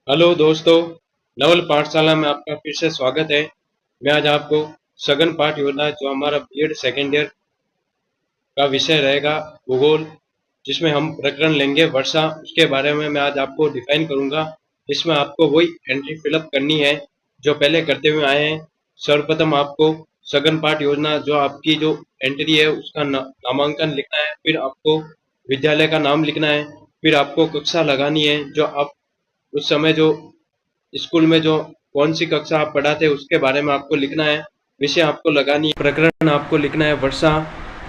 Hello दोस्तों, नवल पाठशाला में आपका फिर से स्वागत है। मैं आज आपको सघन पाठ योजना जो हमारा बीएड सेकेंड ईयर का विषय रहेगा भूगोल, जिसमें हम प्रकरण लेंगे वर्षा, उसके बारे में मैं आज आपको डिफाइन करूंगा। इसमें आपको वही एंट्री फिलअप करनी है जो पहले करते हुए आए हैं। सर्वप्रथम आपको सघन पाठ योजना जो आपकी जो एंट्री है उसका नामांकन लिखना है, फिर आपको विद्यालय का नाम लिखना है, फिर आपको कक्षा लगानी है जो आप उस समय जो स्कूल में जो कौन सी कक्षा आप पढ़ाते हैं उसके बारे में आपको लिखना है। विषय आपको लगानी है, प्रकरण आपको लिखना है वर्षा,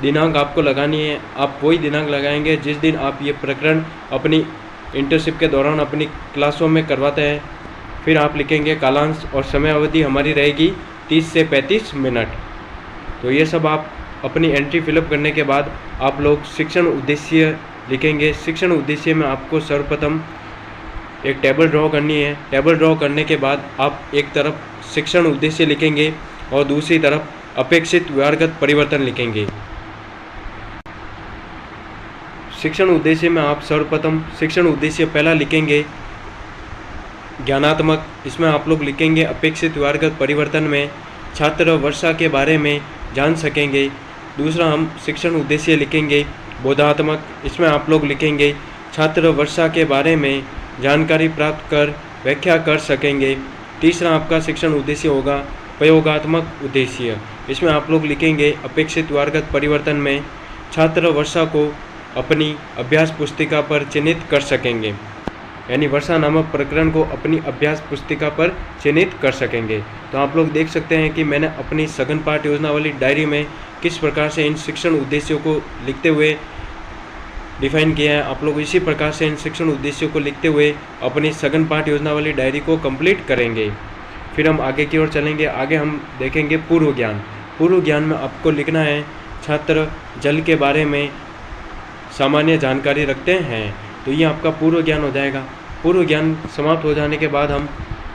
दिनांक आपको लगानी है। आप वही दिनांक लगाएंगे जिस दिन आप ये प्रकरण अपनी इंटर्नशिप के दौरान अपनी क्लासों में करवाते हैं। फिर आप लिखेंगे कालांश और समय अवधि हमारी रहेगी 30 से 35 मिनट। तो ये सब आप अपनी एंट्री फिलअप करने के बाद आप लोग शिक्षण उद्देश्य लिखेंगे। शिक्षण उद्देश्य में आपको सर्वप्रथम एक टेबल ड्रॉ करनी है। टेबल ड्रॉ करने के बाद आप एक तरफ शिक्षण उद्देश्य लिखेंगे और दूसरी तरफ अपेक्षित व्यवहारगत परिवर्तन लिखेंगे। शिक्षण उद्देश्य में आप सर्वप्रथम शिक्षण उद्देश्य पहला लिखेंगे ज्ञानात्मक। इसमें आप लोग लिखेंगे अपेक्षित व्यवहारगत परिवर्तन में छात्र वर्षा के बारे में जान सकेंगे। दूसरा हम शिक्षण उद्देश्य लिखेंगे बोधात्मक। इसमें आप लोग लिखेंगे छात्र वर्षा के बारे में जानकारी प्राप्त कर व्याख्या कर सकेंगे। तीसरा आपका शिक्षण उद्देश्य होगा प्रयोगात्मक उद्देश्य। इसमें आप लोग लिखेंगे अपेक्षित व्यवहारगत परिवर्तन में छात्र वर्षा को अपनी अभ्यास पुस्तिका पर चिन्हित कर सकेंगे, यानी वर्षा नामक प्रकरण को अपनी अभ्यास पुस्तिका पर चिन्हित कर सकेंगे। तो आप लोग देख सकते हैं कि मैंने अपनी सघन पाठ योजना वाली डायरी में किस प्रकार से इन शिक्षण उद्देश्यों को लिखते हुए डिफाइन किया है। आप लोग इसी प्रकार से इन शिक्षण उद्देश्यों को लिखते हुए अपनी सघन पाठ योजना वाली डायरी को कंप्लीट करेंगे। फिर हम आगे की ओर चलेंगे। आगे हम देखेंगे पूर्व ज्ञान। पूर्व ज्ञान में आपको लिखना है छात्र जल के बारे में सामान्य जानकारी रखते हैं। तो ये आपका पूर्व ज्ञान हो जाएगा। पूर्व ज्ञान समाप्त हो जाने के बाद हम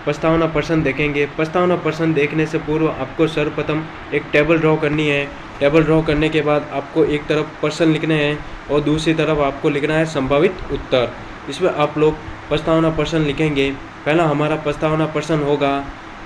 प्रस्तावना प्रश्न देखेंगे। प्रस्तावना प्रश्न देखने से पूर्व आपको सर्वप्रथम एक टेबल ड्रॉ करनी है। टेबल ड्रॉ करने के बाद आपको एक तरफ प्रश्न लिखने हैं और दूसरी तरफ आपको लिखना है संभावित उत्तर। इसमें आप लोग प्रस्तावना प्रश्न लिखेंगे। पहला हमारा प्रस्तावना प्रश्न होगा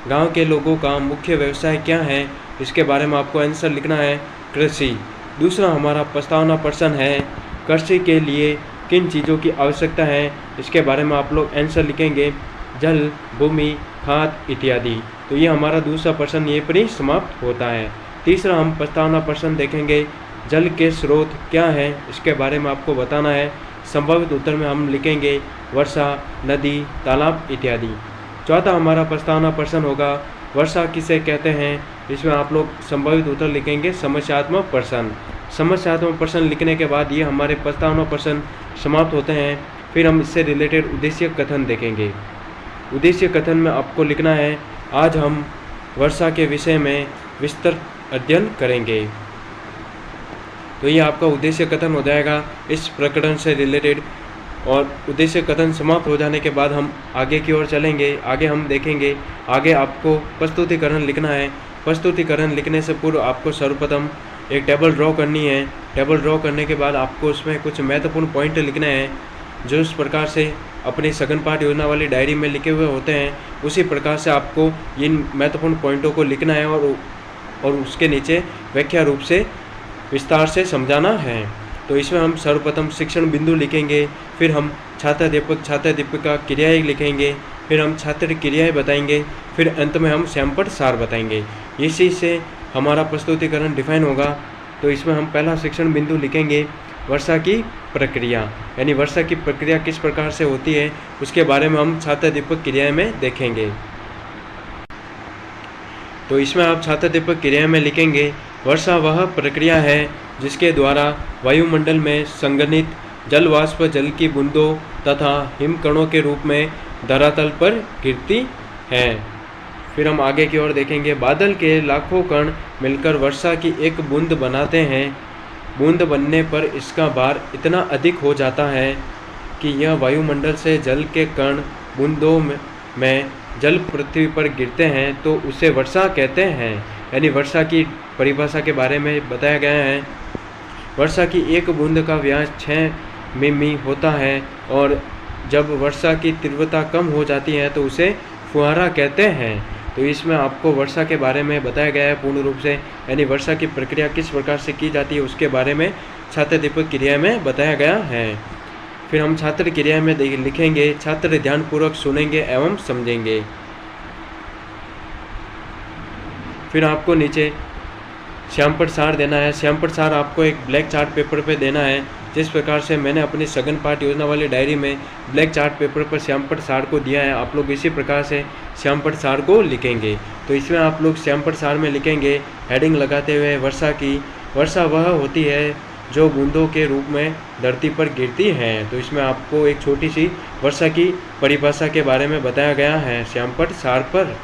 गांव के लोगों का मुख्य व्यवसाय क्या है, इसके बारे में आपको आंसर लिखना है कृषि। दूसरा हमारा प्रस्तावना प्रश्न है कृषि के लिए किन चीज़ों की आवश्यकता है, इसके बारे में आप लोग आंसर लिखेंगे जल, भूमि, खाद इत्यादि। तो ये हमारा दूसरा प्रश्न ये पर ही समाप्त होता है। तीसरा हम प्रस्तावना प्रश्न देखेंगे जल के स्रोत क्या है, इसके बारे में आपको बताना है। संभावित उत्तर में हम लिखेंगे वर्षा, नदी, तालाब इत्यादि। चौथा हमारा प्रस्तावना प्रश्न होगा वर्षा किसे कहते हैं। इसमें आप लोग संभावित उत्तर लिखेंगे समस्यात्मक प्रश्न। समस्यात्मक प्रश्न लिखने के बाद ये हमारे प्रस्तावना प्रश्न समाप्त होते हैं। फिर हम इससे रिलेटेड उद्देश्य कथन देखेंगे। उद्देश्य कथन में आपको लिखना है आज हम वर्षा के विषय में विस्तृत अध्ययन करेंगे। तो ये आपका उद्देश्य कथन हो जाएगा इस प्रकरण से रिलेटेड। और उद्देश्य कथन समाप्त हो जाने के बाद हम आगे की ओर चलेंगे। आगे हम देखेंगे आगे आपको प्रस्तुतिकरण लिखना है। प्रस्तुतिकरण लिखने से पूर्व आपको सर्वप्रथम एक टेबल ड्रॉ करनी है। टेबल ड्रॉ करने के बाद आपको उसमें कुछ महत्वपूर्ण पॉइंट लिखने हैं जो इस प्रकार से अपनी सघन पाठ योजना वाली डायरी में लिखे हुए होते हैं। उसी प्रकार से आपको इन महत्वपूर्ण पॉइंटों को लिखना है और उसके नीचे व्याख्या रूप से विस्तार से समझाना है। तो इसमें हम सर्वप्रथम शिक्षण बिंदु लिखेंगे, फिर हम छात्राध्यापक छात्राध्यापिका क्रियाएँ लिखेंगे, फिर हम छात्र क्रियाएँ बताएंगे, फिर अंत में हम श्यामपट सार बताएंगे। इसी से हमारा प्रस्तुतिकरण डिफाइन होगा। तो इसमें हम पहला शिक्षण बिंदु लिखेंगे वर्षा की प्रक्रिया, यानी वर्षा की प्रक्रिया किस प्रकार से होती है उसके बारे में हम छात्राध्यापक क्रियाएँ में देखेंगे। तो इसमें आप छात्राध्यापक क्रिया में लिखेंगे वर्षा वह प्रक्रिया है जिसके द्वारा वायुमंडल में संघनित जल वाष्प जल की बूंदों तथा हिमकणों के रूप में धरातल पर गिरती है। फिर हम आगे की ओर देखेंगे बादल के लाखों कण मिलकर वर्षा की एक बूंद बनाते हैं। बूंद बनने पर इसका भार इतना अधिक हो जाता है कि यह वायुमंडल से जल के कण बूंदों में जल पृथ्वी पर गिरते हैं तो उसे वर्षा कहते हैं। यानी वर्षा की परिभाषा के बारे में बताया गया है। वर्षा की एक बूंद का व्यास 6 मिमी होता है और जब वर्षा की तीव्रता कम हो जाती है तो उसे फुहारा कहते हैं। तो इसमें आपको वर्षा के बारे में बताया गया है पूर्ण रूप से, यानी वर्षा की प्रक्रिया किस प्रकार से की जाती है उसके बारे में छात्र दीपक क्रिया में बताया गया है। फिर हम छात्र क्रिया में लिखेंगे, छात्र ध्यानपूर्वक सुनेंगे एवं समझेंगे। फिर आपको नीचे श्यामपट सार देना है। श्यामपट सार आपको एक ब्लैक चार्ट पेपर पे देना है। जिस प्रकार से मैंने अपनी सघन पाठ योजना वाली डायरी में ब्लैक चार्ट पेपर पर श्यामपट सार को दिया है, आप लोग इसी प्रकार से श्यामपट सार को लिखेंगे। तो इसमें आप लोग श्यामपट सार में लिखेंगे हेडिंग लगाते हुए वर्षा की, वर्षा वह होती है जो बूंदों के रूप में धरती पर गिरती हैं। तो इसमें आपको एक छोटी सी वर्षा की परिभाषा के बारे में बताया गया है श्यामपट सार पर,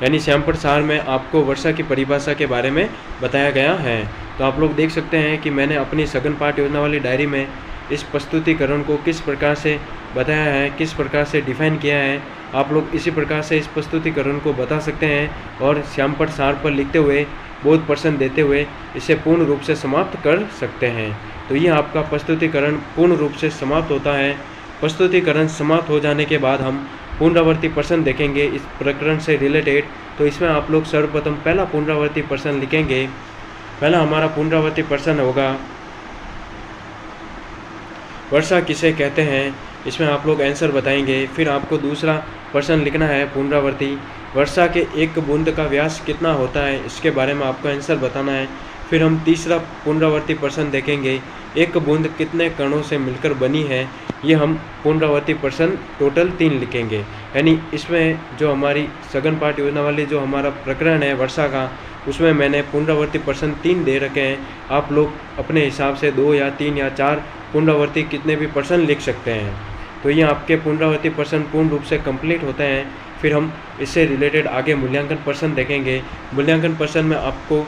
यानी श्यामपट सार में आपको वर्षा की परिभाषा के बारे में बताया गया है। तो आप लोग देख सकते हैं कि मैंने अपनी सघन पाठ योजना वाली डायरी में इस प्रस्तुतिकरण को किस प्रकार से बताया है, किस प्रकार से डिफाइन किया है। आप लोग इसी प्रकार से इस प्रस्तुतिकरण को बता सकते हैं और श्यामपट सार पर लिखते हुए बहुत % देते हुए इसे पूर्ण रूप से समाप्त कर सकते हैं। तो ये आपका प्रस्तुतिकरण पूर्ण रूप से समाप्त होता है। प्रस्तुतिकरण समाप्त हो जाने के बाद हम पुनरावर्ती प्रश्न देखेंगे इस प्रकरण से रिलेटेड। तो इसमें आप लोग सर्वप्रथम पहला पुनरावर्ती प्रश्न लिखेंगे। पहला हमारा पुनरावर्ती प्रश्न होगा, वर्षा किसे कहते हैं। इसमें आप लोग आंसर बताएंगे। फिर आपको दूसरा प्रश्न लिखना है पुनरावर्ती, वर्षा के एक बूंद का व्यास कितना होता है, इसके बारे में आपको आंसर बताना है। फिर हम तीसरा पुनरावर्ती प्रश्न देखेंगे, एक बूंद कितने कणों से मिलकर बनी है। ये हम पुनरावर्ती प्रश्न टोटल 3 लिखेंगे। यानी इसमें जो हमारी सघन पाठ योजना वाली जो हमारा प्रकरण है वर्षा का, उसमें मैंने पुनरावर्ती प्रश्न 3 दे रखे हैं। आप लोग अपने हिसाब से 2 या 3 या 4 पुनरावर्ती कितने भी प्रश्न लिख सकते हैं। तो ये आपके पुनरावर्ती प्रश्न पूर्ण रूप से कंप्लीट होते हैं। फिर हम इससे रिलेटेड आगे मूल्यांकन प्रश्न देखेंगे। मूल्यांकन प्रश्न में आपको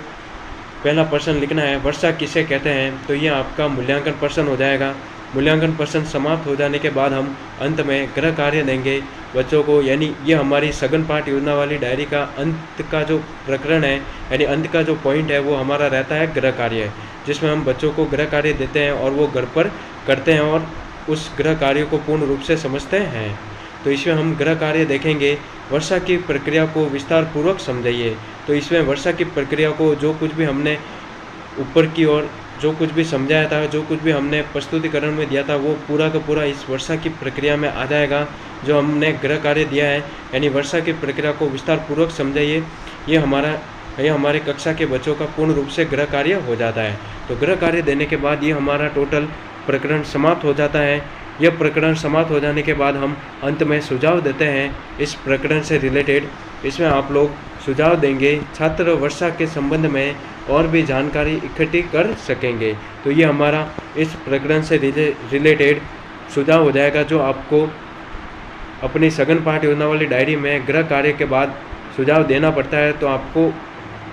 पहला प्रश्न लिखना है, वर्षा किसे कहते हैं। तो ये आपका मूल्यांकन प्रश्न हो जाएगा। मूल्यांकन प्रश्न समाप्त हो जाने के बाद हम अंत में गृह कार्य देंगे बच्चों को। यानी ये हमारी सघन पाठ योजना वाली डायरी का अंत का जो प्रकरण है, यानी अंत का जो पॉइंट है वो हमारा रहता है गृह कार्य, जिसमें हम बच्चों को गृह कार्य देते हैं और वो घर पर करते हैं और उस गृह कार्य को पूर्ण रूप से समझते हैं। तो इसमें हम गृह कार्य देखेंगे, वर्षा की प्रक्रिया को विस्तार पूर्वक समझाइए। तो इसमें वर्षा की प्रक्रिया को जो कुछ भी हमने ऊपर की ओर जो कुछ भी समझाया था, जो कुछ भी हमने प्रस्तुतिकरण में दिया था, वो पूरा का पूरा इस वर्षा की प्रक्रिया में आ जाएगा जो हमने गृह कार्य दिया है। यानी वर्षा की प्रक्रिया को विस्तार पूर्वक समझाइए, ये हमारे कक्षा के बच्चों का पूर्ण रूप से गृह कार्य हो जाता है। तो गृह कार्य देने के बाद ये हमारा टोटल प्रकरण समाप्त हो जाता है। यह प्रकरण समाप्त हो जाने के बाद हम अंत में सुझाव देते हैं इस प्रकरण से रिलेटेड। इसमें आप लोग सुझाव देंगे, छात्र वर्षा के संबंध में और भी जानकारी इकट्ठी कर सकेंगे। तो ये हमारा इस प्रकरण से रिलेटेड सुझाव हो जाएगा, जो आपको अपनी सघन पाठ योजना वाली डायरी में गृह कार्य के बाद सुझाव देना पड़ता है। तो आपको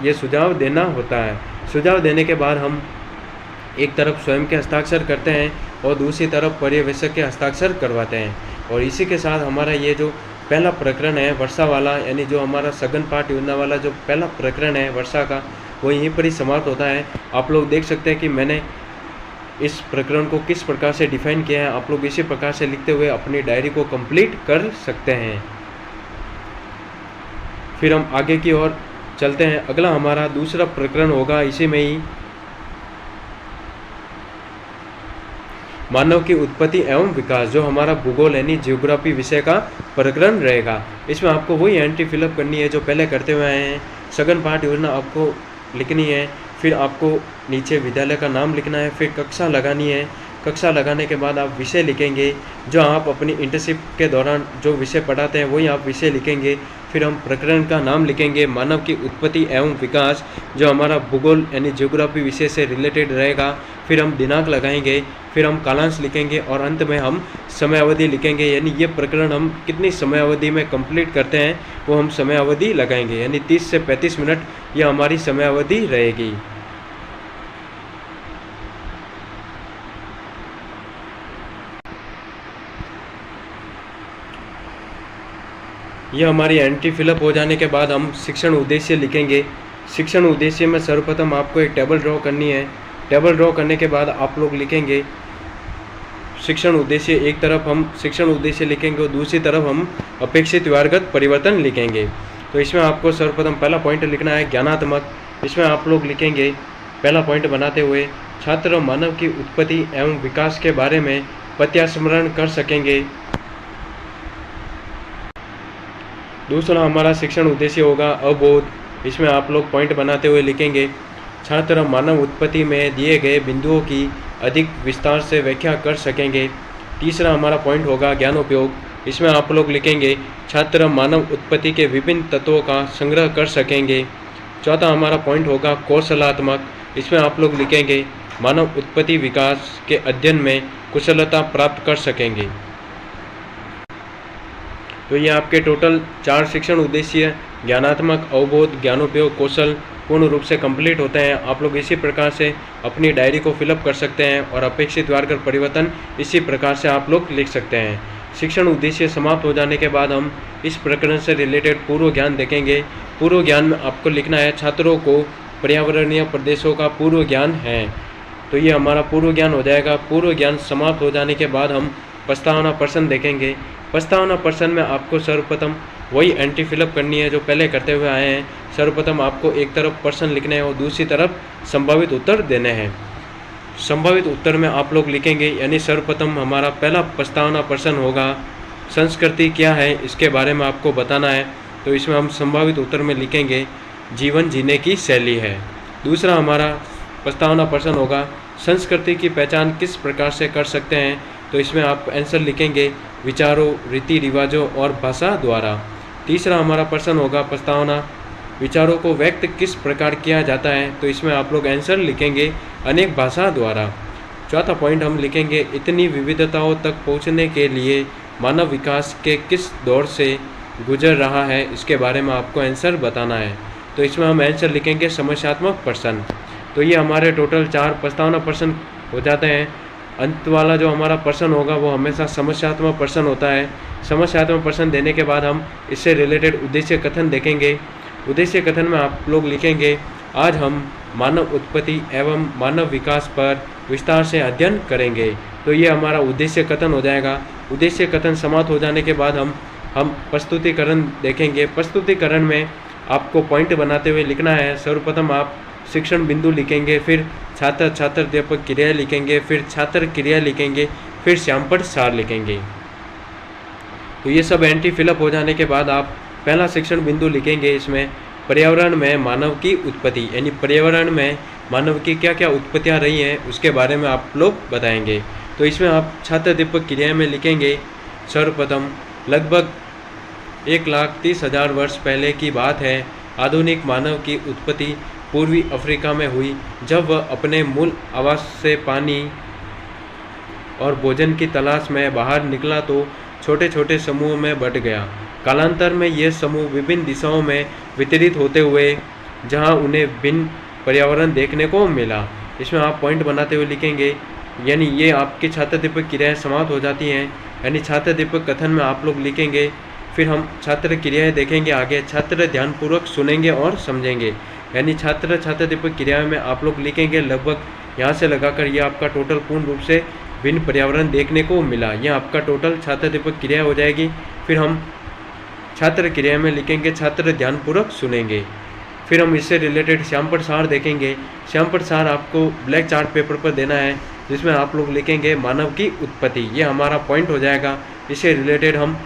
ये सुझाव देना होता है। सुझाव देने के बाद हम एक तरफ स्वयं के हस्ताक्षर करते हैं और दूसरी तरफ पर्यवेक्षक के हस्ताक्षर करवाते हैं। और इसी के साथ हमारा ये जो पहला प्रकरण है वर्षा वाला, यानी जो हमारा सघन पाठ योजना वाला जो पहला प्रकरण है वर्षा का, वो यहीं पर ही समाप्त होता है। आप लोग देख सकते हैं कि मैंने इस प्रकरण को किस प्रकार से डिफाइन किया है। आप लोग इसी प्रकार से लिखते हुए अपनी डायरी को कंप्लीट कर सकते हैं। फिर हम आगे की ओर चलते हैं। अगला हमारा दूसरा प्रकरण होगा इसी में ही, मानव की उत्पत्ति एवं विकास, जो हमारा भूगोल यानी जियोग्राफी विषय का प्रकरण रहेगा। इसमें आपको वही एंट्री फिलअप करनी है जो पहले करते हुए आए हैं। सघन पाठ योजना आपको लिखनी है, फिर आपको नीचे विद्यालय का नाम लिखना है, फिर कक्षा लगानी है। कक्षा लगाने के बाद आप विषय लिखेंगे, जो आप अपनी इंटर्नशिप के दौरान जो विषय पढ़ाते हैं वही आप विषय लिखेंगे। फिर हम प्रकरण का नाम लिखेंगे, मानव की उत्पत्ति एवं विकास, जो हमारा भूगोल यानी ज्योग्राफी विषय से रिलेटेड रहेगा। फिर हम दिनांक लगाएंगे, फिर हम कालांश लिखेंगे और अंत में हम समयावधि लिखेंगे। यानी ये प्रकरण हम कितनी समयावधि में कंप्लीट करते हैं वो हम समयावधि लगाएंगे। यानी 30 से 35 मिनट ये हमारी समयावधि रहेगी। यह हमारी एंट्री फिलअप हो जाने के बाद हम शिक्षण उद्देश्य लिखेंगे। शिक्षण उद्देश्य में सर्वप्रथम आपको एक टेबल ड्रॉ करनी है। टेबल ड्रॉ करने के बाद आप लोग लिखेंगे शिक्षण उद्देश्य, एक तरफ हम शिक्षण उद्देश्य लिखेंगे और दूसरी तरफ हम अपेक्षित व्यवहारगत परिवर्तन लिखेंगे। तो इसमें आपको सर्वप्रथम पहला पॉइंट लिखना है ज्ञानात्मक। इसमें आप लोग लिखेंगे पहला पॉइंट बनाते हुए छात्र मानव की उत्पत्ति एवं विकास के बारे में प्रत्यास्मरण कर सकेंगे। दूसरा हमारा शिक्षण उद्देश्य होगा अवबोध। इसमें आप लोग पॉइंट बनाते हुए लिखेंगे छात्र मानव उत्पत्ति में दिए गए बिंदुओं की अधिक विस्तार से व्याख्या कर सकेंगे। तीसरा हमारा पॉइंट होगा ज्ञानोपयोग। इसमें आप लोग लिखेंगे छात्र मानव उत्पत्ति के विभिन्न तत्वों का संग्रह कर सकेंगे। चौथा हमारा पॉइंट होगा कौशलात्मक। इसमें आप लोग लिखेंगे मानव उत्पत्ति विकास के अध्ययन में कुशलता प्राप्त कर सकेंगे। तो ये आपके टोटल 4 शिक्षण उद्देश्य ज्ञानात्मक, अवबोध, ज्ञानोपयोग, कौशल पूर्ण रूप से कंप्लीट होते हैं। आप लोग इसी प्रकार से अपनी डायरी को फिलअप कर सकते हैं और अपेक्षित व्यवहारगत परिवर्तन इसी प्रकार से आप लोग लिख सकते हैं। शिक्षण उद्देश्य समाप्त हो जाने के बाद हम इस प्रकरण से रिलेटेड पूर्व ज्ञान देखेंगे। पूर्व ज्ञान में आपको लिखना है छात्रों को पर्यावरणीय प्रदेशों का पूर्व ज्ञान है। तो ये हमारा पूर्व ज्ञान हो जाएगा। पूर्व ज्ञान समाप्त हो जाने के बाद हम प्रस्तावना प्रश्न देखेंगे। प्रस्तावना प्रश्न में आपको सर्वप्रथम वही एंट्री फिलअप करनी है जो पहले करते हुए आए हैं। सर्वप्रथम आपको एक तरफ प्रश्न लिखने हैं और दूसरी तरफ संभावित उत्तर देने हैं। संभावित उत्तर में आप लोग लिखेंगे, यानी सर्वप्रथम हमारा पहला प्रस्तावना प्रश्न होगा संस्कृति क्या है, इसके बारे में आपको बताना है। तो इसमें हम संभावित उत्तर में लिखेंगे जीवन जीने की शैली है। दूसरा हमारा प्रस्तावना प्रश्न होगा संस्कृति की पहचान किस प्रकार से कर सकते हैं। तो इसमें आप आंसर लिखेंगे विचारों, रीति रिवाजों और भाषा द्वारा। तीसरा हमारा प्रश्न होगा प्रस्तावना विचारों को व्यक्त किस प्रकार किया जाता है। तो इसमें आप लोग आंसर लिखेंगे अनेक भाषा द्वारा। चौथा पॉइंट हम लिखेंगे इतनी विविधताओं तक पहुंचने के लिए मानव विकास के किस दौर से गुजर रहा है, इसके बारे में आपको आंसर बताना है। तो इसमें हम आंसर लिखेंगे समस्यात्मक प्रश्न। तो ये हमारे टोटल 4 प्रस्तावना प्रश्न हो जाते हैं। अंत वाला जो हमारा प्रश्न होगा वो हमेशा समस्यात्मक प्रश्न होता है। समस्यात्मक प्रश्न देने के बाद हम इससे रिलेटेड उद्देश्य कथन देखेंगे। उद्देश्य कथन में आप लोग लिखेंगे आज हम मानव उत्पत्ति एवं मानव विकास पर विस्तार से अध्ययन करेंगे। तो ये हमारा उद्देश्य कथन हो जाएगा। उद्देश्य कथन समाप्त हो जाने के बाद हम प्रस्तुतिकरण देखेंगे। प्रस्तुतिकरण में आपको पॉइंट बनाते हुए लिखना है। सर्वप्रथम आप शिक्षण बिंदु लिखेंगे, फिर छात्र छात्र अध्यापक क्रिया लिखेंगे, फिर छात्र क्रिया लिखेंगे, फिर श्यामपट सार लिखेंगे। तो ये सब एंट्री फिलअप हो जाने के बाद आप पहला शिक्षण बिंदु लिखेंगे। इसमें पर्यावरण में मानव की उत्पत्ति, यानी पर्यावरण में मानव की क्या क्या उत्पत्तियाँ रही हैं उसके बारे में आप लोग बताएंगे। तो इसमें आप छात्र अध्यापक क्रिया में लिखेंगे सर्वप्रथम लगभग 1,30,000 वर्ष पहले की बात है। आधुनिक मानव की उत्पत्ति पूर्वी अफ्रीका में हुई। जब वह अपने मूल आवास से पानी और भोजन की तलाश में बाहर निकला तो छोटे छोटे समूहों में बंट गया। कालांतर में ये समूह विभिन्न दिशाओं में वितरित होते हुए जहां उन्हें भिन्न पर्यावरण देखने को मिला। इसमें आप पॉइंट बनाते हुए लिखेंगे, यानी ये आपकी छात्र दीपक क्रियाएँ समाप्त हो जाती हैं। यानी छात्र दीपक कथन में आप लोग लिखेंगे, फिर हम छात्र क्रियाएँ देखेंगे आगे। छात्र ध्यानपूर्वक सुनेंगे और समझेंगे। यानी छात्र छात्र दीपक क्रिया में आप लोग लिखेंगे लगभग यहाँ से लगाकर ये आपका टोटल पूर्ण रूप से भिन्न पर्यावरण देखने को मिला। यह आपका टोटल छात्र दीपक क्रिया हो जाएगी। फिर हम छात्र क्रिया में लिखेंगे छात्र ध्यानपूर्वक सुनेंगे। फिर हम इससे रिलेटेड श्यामपट सार देखेंगे। श्यामपट सार आपको ब्लैक चार्ट पेपर पर देना है, जिसमें आप लोग लिखेंगे मानव की उत्पत्ति। ये हमारा पॉइंट हो जाएगा। इससे रिलेटेड हम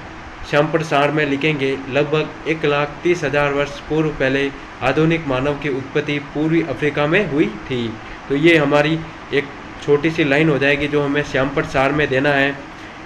श्यामपट सार में लिखेंगे लगभग 1,30,000 वर्ष पूर्व पहले आधुनिक मानव की उत्पत्ति पूर्वी अफ्रीका में हुई थी। तो ये हमारी एक छोटी सी लाइन हो जाएगी जो हमें श्यामपट सार में देना है।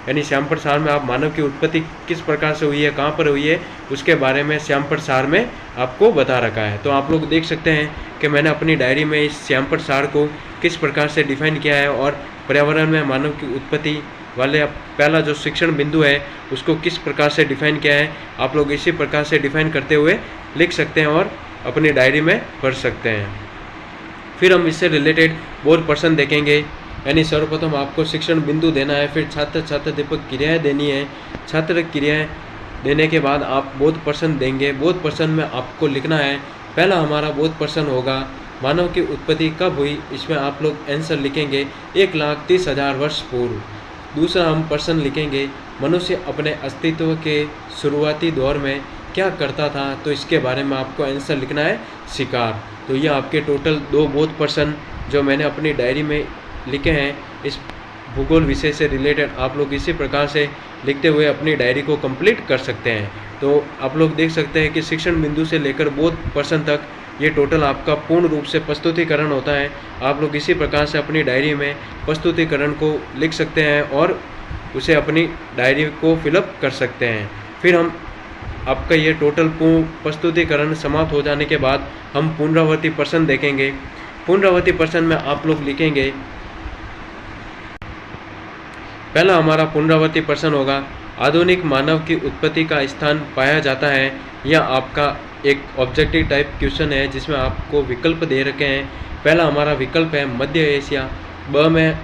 यानी श्यामपट सार में आप मानव की उत्पत्ति किस प्रकार से हुई है, कहाँ पर हुई है, उसके बारे में श्यामपट सार में आपको बता रखा है। तो आप लोग देख सकते हैं कि मैंने अपनी डायरी में इस श्यामपट सार को किस प्रकार से डिफाइन किया है और पर्यावरण में मानव की उत्पत्ति वाले पहला जो शिक्षण बिंदु है उसको किस प्रकार से डिफाइन किया है। आप लोग इसी प्रकार से डिफाइन करते हुए लिख सकते हैं और अपनी डायरी में पढ़ सकते हैं। फिर हम इससे रिलेटेड बोध प्रश्न देखेंगे। यानी सर्वप्रथम आपको शिक्षण बिंदु देना है, फिर छात्र छात्र दीपक क्रियाएँ देनी है। छात्र क्रियाएँ देने के बाद आप बोध प्रश्न देंगे। बोध प्रश्न में आपको लिखना है, पहला हमारा बोध प्रश्न होगा मानव की उत्पत्ति कब हुई। इसमें आप लोग आंसर लिखेंगे 1,30,000 वर्ष पूर्व। दूसरा हम प्रश्न लिखेंगे, मनुष्य अपने अस्तित्व के शुरुआती दौर में क्या करता था, तो इसके बारे में आपको आंसर लिखना है शिकार। तो ये आपके टोटल 2 बोध प्रश्न जो मैंने अपनी डायरी में लिखे हैं इस भूगोल विषय से रिलेटेड, आप लोग इसी प्रकार से लिखते हुए अपनी डायरी को कंप्लीट कर सकते हैं। तो आप लोग देख सकते हैं कि शिक्षण बिंदु से लेकर बोध प्रश्न तक ये टोटल आपका पूर्ण रूप से प्रस्तुतिकरण होता है। आप लोग इसी प्रकार से अपनी डायरी में प्रस्तुतिकरण को लिख सकते हैं और उसे अपनी डायरी को फिलअप कर सकते हैं। फिर हम आपका ये टोटल प्रस्तुतिकरण समाप्त हो जाने के बाद हम पुनरावर्ती प्रश्न देखेंगे। पुनरावर्ती प्रश्न में आप लोग लिखेंगे, पहला हमारा पुनरावर्ती प्रश्न होगा, आधुनिक मानव की उत्पत्ति का स्थान पाया जाता है। यह आपका एक ऑब्जेक्टिव टाइप क्वेश्चन है जिसमें आपको विकल्प दे रखे हैं। पहला हमारा विकल्प है मध्य एशिया, ब में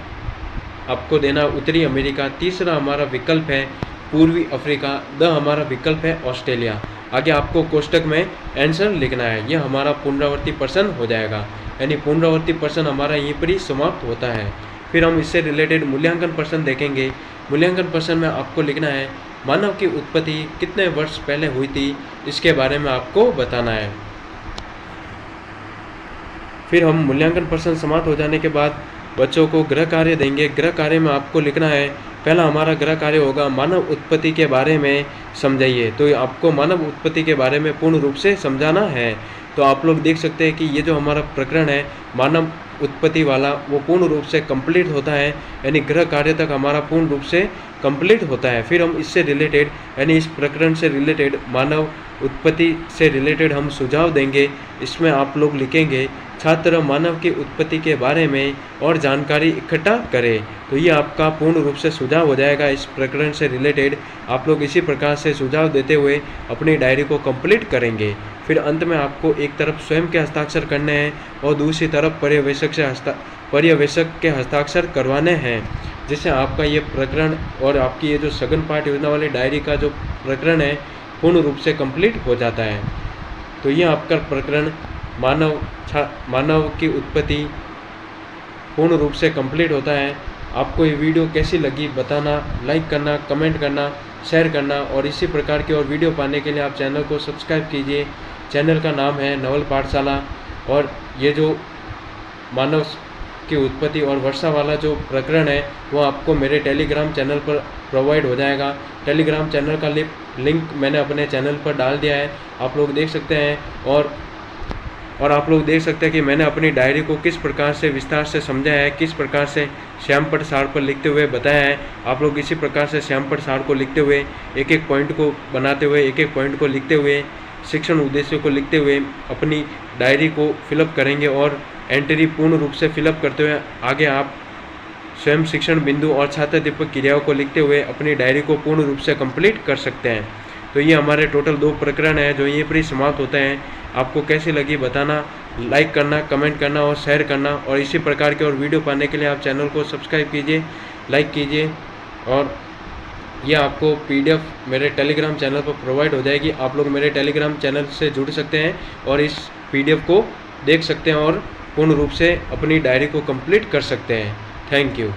आपको देना उत्तरी अमेरिका, तीसरा हमारा विकल्प है पूर्वी अफ्रीका, द हमारा विकल्प है ऑस्ट्रेलिया। आगे आपको कोष्टक में आंसर लिखना है। यह हमारा पुनरावर्ती प्रश्न हो जाएगा, यानी पुनरावर्ती प्रश्न हमारा यहीं पर ही समाप्त होता है। फिर हम इससे रिलेटेड मूल्यांकन प्रश्न देखेंगे। मूल्यांकन प्रश्न में आपको लिखना है, मानव की उत्पत्ति कितने वर्ष पहले हुई थी, इसके बारे में आपको बताना है। फिर हम मूल्यांकन प्रश्न समाप्त हो जाने के बाद बच्चों को गृह कार्य देंगे। गृह कार्य में आपको लिखना है, पहला हमारा गृह कार्य होगा मानव उत्पत्ति के बारे में समझाइए। तो आपको मानव उत्पत्ति के बारे में पूर्ण रूप से समझाना है। तो आप लोग देख सकते हैं कि ये जो हमारा प्रकरण है मानव उत्पत्ति वाला वो पूर्ण रूप से कंप्लीट होता है, यानी गृह कार्य तक हमारा पूर्ण रूप से कंप्लीट होता है। फिर हम इससे रिलेटेड यानी इस प्रकरण से रिलेटेड मानव उत्पत्ति से रिलेटेड हम सुझाव देंगे। इसमें आप लोग लिखेंगे, छात्र मानव की उत्पत्ति के बारे में और जानकारी इकट्ठा करें। तो ये आपका पूर्ण रूप से सुझाव हो जाएगा इस प्रकरण से रिलेटेड। आप लोग इसी प्रकार से सुझाव देते हुए अपनी डायरी को कंप्लीट करेंगे। फिर अंत में आपको एक तरफ स्वयं के हस्ताक्षर करने हैं और दूसरी तरफ पर्यवेक्षक के हस्ताक्षर करवाने हैं, जिससे आपका ये प्रकरण और आपकी ये जो सघन पाठ योजना वाली डायरी का जो प्रकरण है पूर्ण रूप से कंप्लीट हो जाता है। तो ये आपका प्रकरण मानव की उत्पत्ति पूर्ण रूप से कंप्लीट होता है। आपको ये वीडियो कैसी लगी बताना, लाइक करना, कमेंट करना, शेयर करना और इसी प्रकार की और वीडियो पाने के लिए आप चैनल को सब्सक्राइब कीजिए। चैनल का नाम है नवल पाठशाला और ये जो मानव की उत्पत्ति और वर्षा वाला जो प्रकरण है वो आपको मेरे टेलीग्राम चैनल पर प्रोवाइड हो जाएगा। टेलीग्राम चैनल का लिंक मैंने अपने चैनल पर डाल दिया है, आप लोग देख सकते हैं। और आप लोग देख सकते हैं कि मैंने अपनी डायरी को किस प्रकार से विस्तार से समझाया है, किस प्रकार से श्यामपट सार पर लिखते हुए बताया है। आप लोग इसी प्रकार से श्यामपट सार को लिखते हुए एक एक पॉइंट को बनाते हुए, एक एक पॉइंट को लिखते हुए, शिक्षण उद्देश्यों को लिखते हुए अपनी डायरी को फिलअप करेंगे और एंट्री पूर्ण रूप से फिलअप करते हुए आगे आप स्वयं शिक्षण बिंदु और छात्र दीपक क्रियाओं को लिखते हुए अपनी डायरी को पूर्ण रूप से कंप्लीट कर सकते हैं। तो ये हमारे टोटल 2 प्रकरण हैं जो यहीं पर ही समाप्त होते हैं। आपको कैसी लगी बताना, लाइक करना, कमेंट करना और शेयर करना और इसी प्रकार के और वीडियो पाने के लिए आप चैनल को सब्सक्राइब कीजिए, लाइक कीजिए और यह आपको PDF मेरे टेलीग्राम चैनल पर प्रोवाइड हो जाएगी। आप लोग मेरे टेलीग्राम चैनल से जुड़ सकते हैं और इस PDF को देख सकते हैं और पूर्ण रूप से अपनी डायरी को कंप्लीट कर सकते हैं। Thank you.